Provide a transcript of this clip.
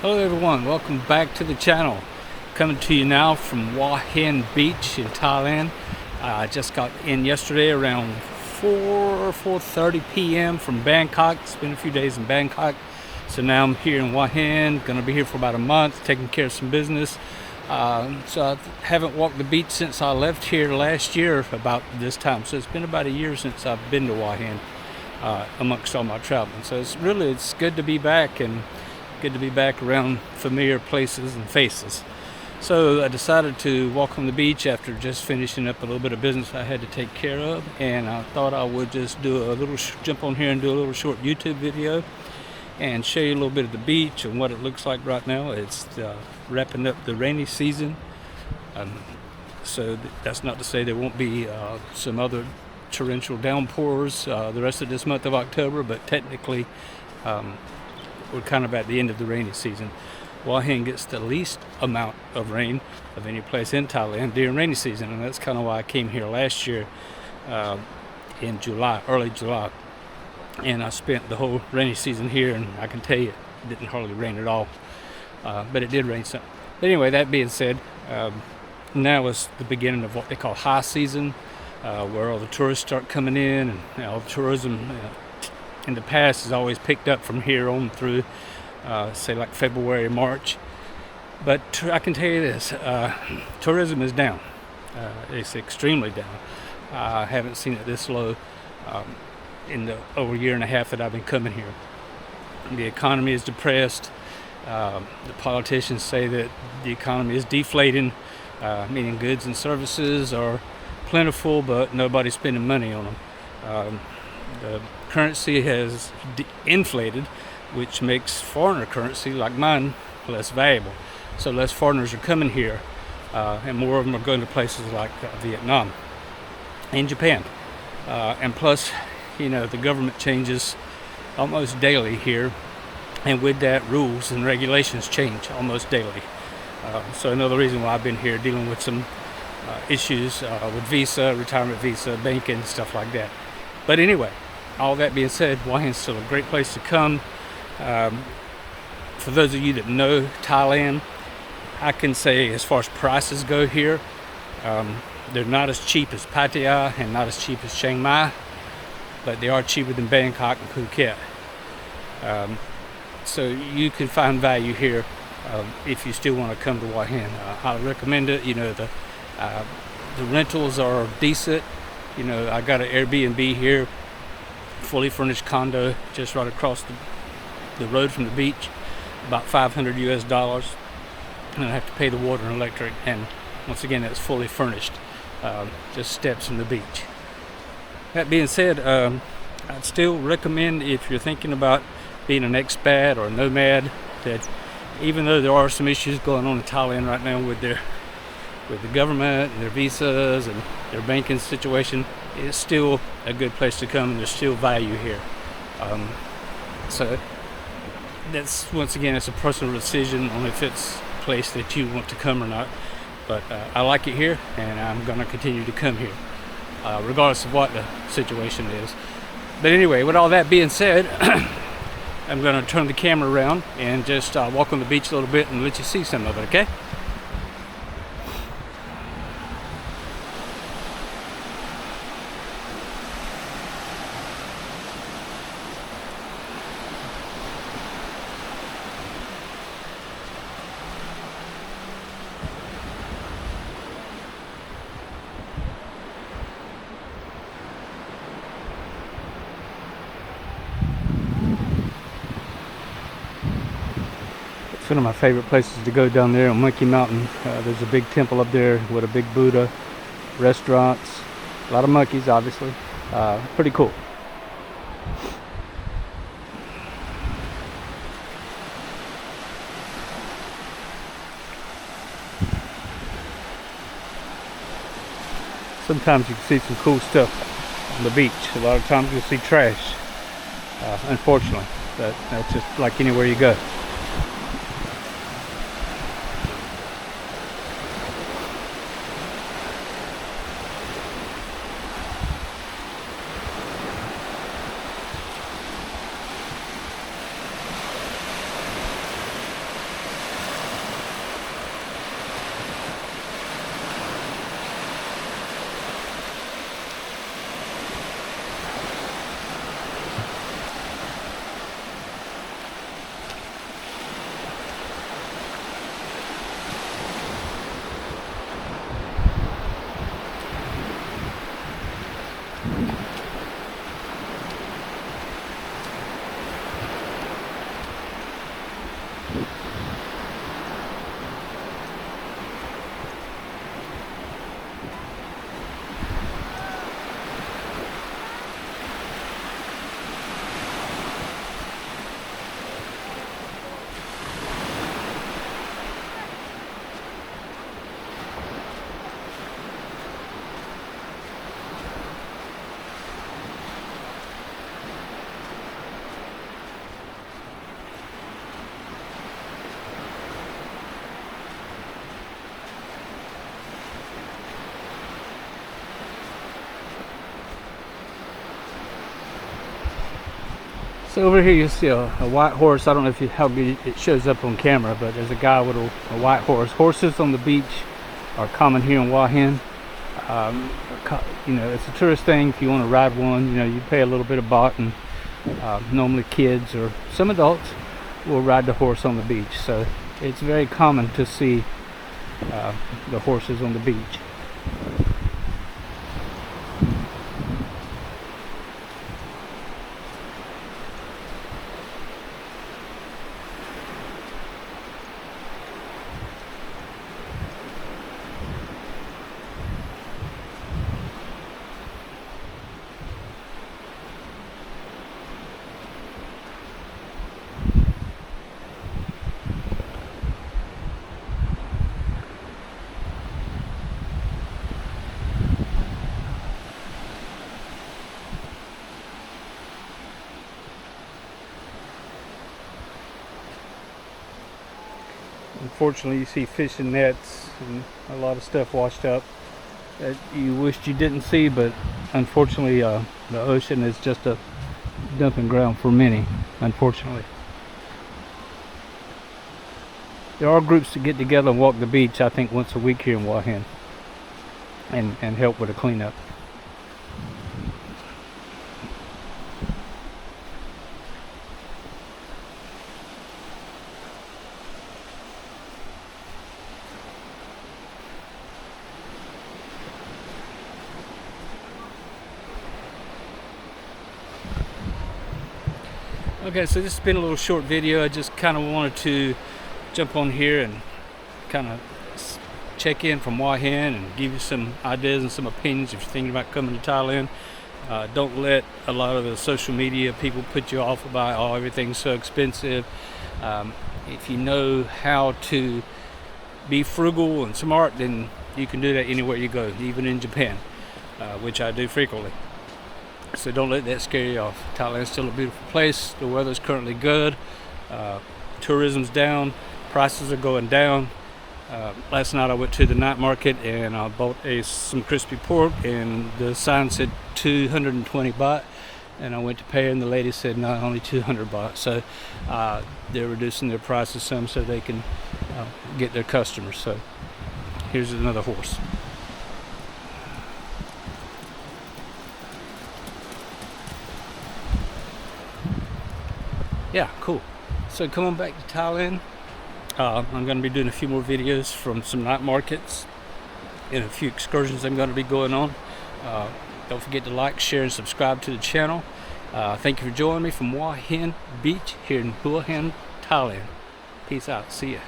Hello everyone, welcome back to the channel. Coming to you now from Hua Hin Beach in Thailand. I just got in yesterday around 4:30 p.m. from Bangkok. Spent a few days in Bangkok. So now I'm here in Hua Hin, gonna be here for about a month, taking care of some business. So I haven't walked the beach since I left here last year about this time. So it's been about a year since I've been to Hua Hin amongst all my traveling. So it's good to be back and good to be back around familiar places and faces. So I decided to walk on the beach after just finishing up a little bit of business I had to take care of, and I thought I would just do a little jump on here and do a little short YouTube video and show you a little bit of the beach and what it looks like right now. It's wrapping up the rainy season, so that's not to say there won't be some other torrential downpours the rest of this month of October, but technically we're kind of at the end of the rainy season. Hua Hin gets the least amount of rain of any place in Thailand during rainy season, and that's kind of why I came here last year in July, early July, and I spent the whole rainy season here, and I can tell you it didn't hardly rain at all, but it did rain some. But anyway, that being said, now is the beginning of what they call high season, where all the tourists start coming in, and all the tourism in the past has always picked up from here on through say like February, March. But I can tell you this, tourism is down. It's extremely down. I haven't seen it this low in the over year and a half that I've been coming here. The economy is depressed. The politicians say that the economy is deflating, meaning goods and services are plentiful, but nobody's spending money on them. The currency has inflated, which makes foreigner currency like mine less valuable. So less foreigners are coming here, and more of them are going to places like Vietnam and Japan. And plus, the government changes almost daily here, and with that, rules and regulations change almost daily. So another reason why I've been here dealing with some issues with visa, retirement visa, banking, stuff like that. But anyway, all that being said, Hua Hin's still a great place to come. For those of you that know Thailand, I can say as far as prices go here, they're not as cheap as Pattaya and not as cheap as Chiang Mai, but they are cheaper than Bangkok and Phuket. So you can find value here if you still want to come to Hua Hin. I recommend it. The rentals are decent. I got an Airbnb here, fully furnished condo just right across the road from the beach, about $500 US, and I have to pay the water and electric, and once again that's fully furnished, just steps from the beach. That being said, I'd still recommend, if you're thinking about being an expat or a nomad, that even though there are some issues going on in Thailand right now with the government and their visas and their banking situation, it's still a good place to come, and there's still value here. So that's, once again, it's a personal decision on if it's a place that you want to come or not. But I like it here, and I'm going to continue to come here, regardless of what the situation is. But anyway, with all that being said, I'm going to turn the camera around and just walk on the beach a little bit and let you see some of it, okay? It's one of my favorite places to go down there on Monkey Mountain. There's a big temple up there with a big Buddha, restaurants, a lot of monkeys obviously. Pretty cool. Sometimes you can see some cool stuff on the beach. A lot of times you'll see trash, unfortunately. That's just like anywhere you go. So over here you see a white horse. I don't know if how good it shows up on camera, but there's a guy with a white horse. Horses on the beach are common here in Hua Hin. You know, it's a tourist thing. If you want to ride one, you know, you pay a little bit of baht, and normally kids or some adults will ride the horse on the beach. So it's very common to see the horses on the beach. Unfortunately, you see fishing nets and a lot of stuff washed up that you wished you didn't see, but unfortunately the ocean is just a dumping ground for many, unfortunately. There are groups that get together and walk the beach, I think once a week here in Hua Hin, and help with a cleanup. Okay, so this has been a little short video. I just kind of wanted to jump on here and kind of check in from Hua Hin and give you some ideas and some opinions if you're thinking about coming to Thailand. Don't let a lot of the social media people put you off about, oh, everything's so expensive. If you know how to be frugal and smart, then you can do that anywhere you go, even in Japan, which I do frequently. So don't let that scare you off. Thailand's still a beautiful place. The weather's currently good. Tourism's down. Prices are going down. Last night I went to the night market and I bought some crispy pork, and the sign said 220 baht. And I went to pay, and the lady said no, only 200 baht. So they're reducing their prices some so they can get their customers. So here's another horse. Yeah, cool. So come on back to Thailand. I'm going to be doing a few more videos from some night markets and a few excursions I'm going to be going on. Don't forget to like, share, and subscribe to the channel. Thank you for joining me from Hua Hin Beach here in Hua Hin, Thailand. Peace out. See ya.